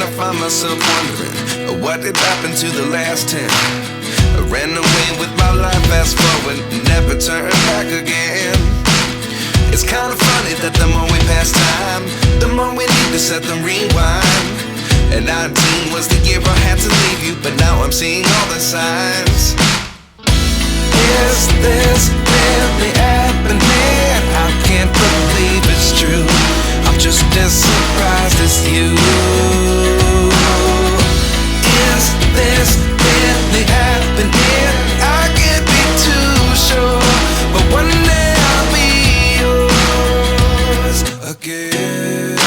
I find myself wondering what did happen to the last 10. I ran away with my life, fast forward, never turn back again. It's kind of funny that the more we pass time, the more we need to set the rewind. And 19 was the year I had to leave you, but now I'm seeing all the signs. Is this really happening? I can't believe it's true. I'm just as surprised as you. Is this really happening? I can't be too sure, but one day I'll be yours again.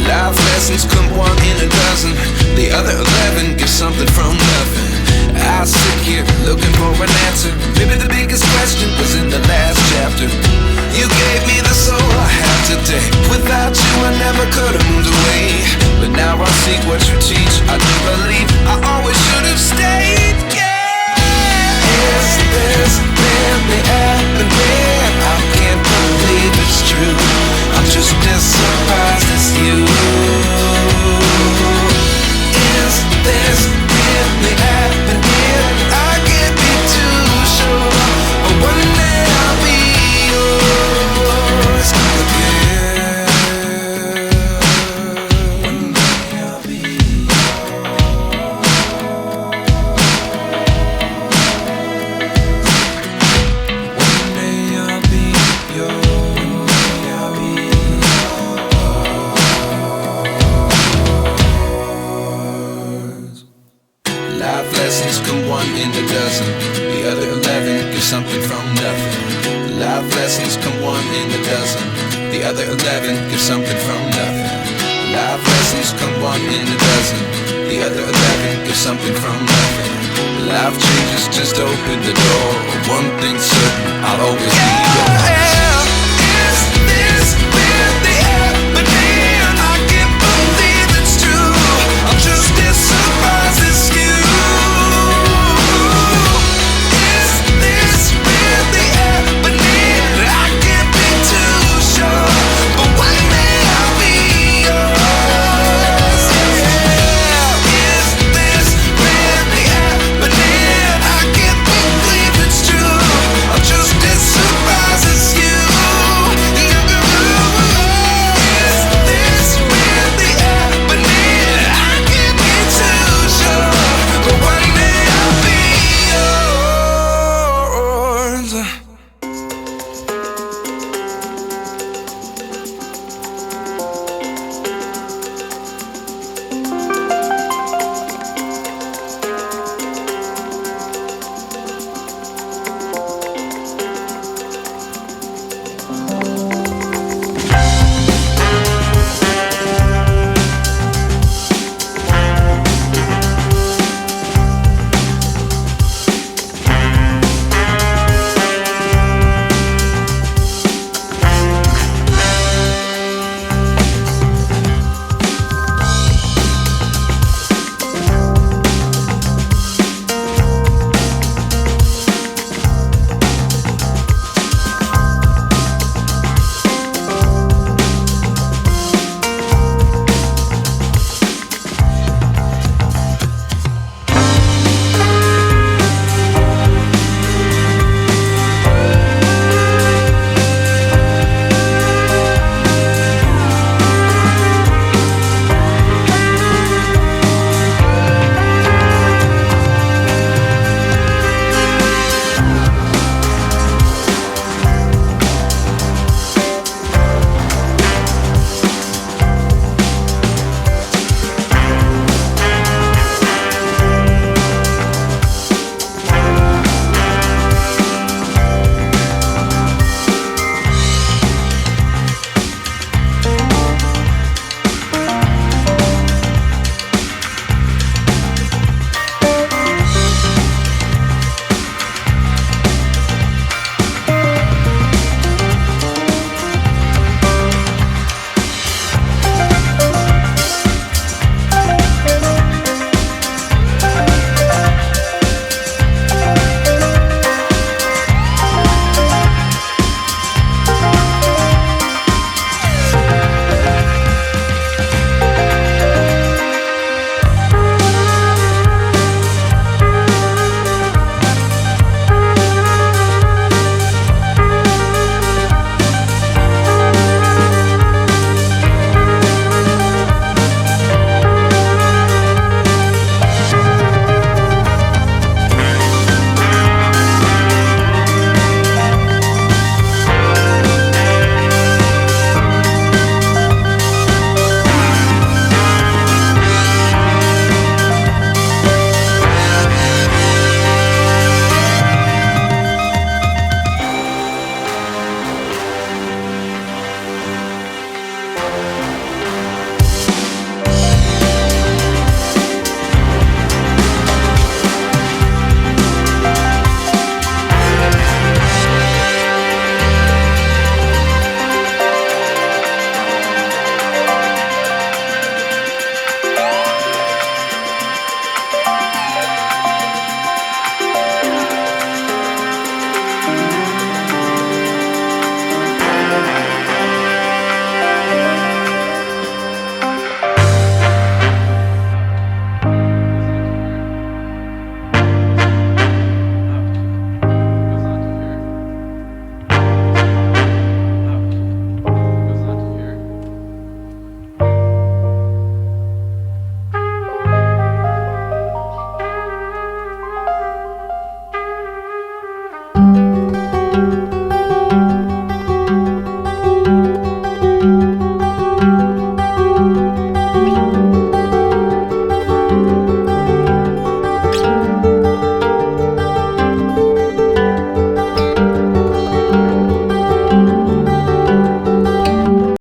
Life lessons come one in a dozen. The other 11 give something from nothing. I sit here looking for an answer. Maybe the biggest question was in the last chapter. You gave me the soul I have today. Without you I never could have moved away. But now I see what you teach. I do believe I always should have stayed. Yeah. Is this really happening? I can't believe it's true. I'm just as surprised as you. Is this really happening? I can't be too sure, but one day I'll be yours again. One day I'll be yours. One day I'll be yours. I'll be yours. Life lessons come one in a dozen. The other 11 give something from nothing. Life lessons come one in a dozen. The other 11 give something from nothing. Life lessons come one in a dozen. The other 11 give something from nothing. Life changes just open the door. One thing's certain, I'll always be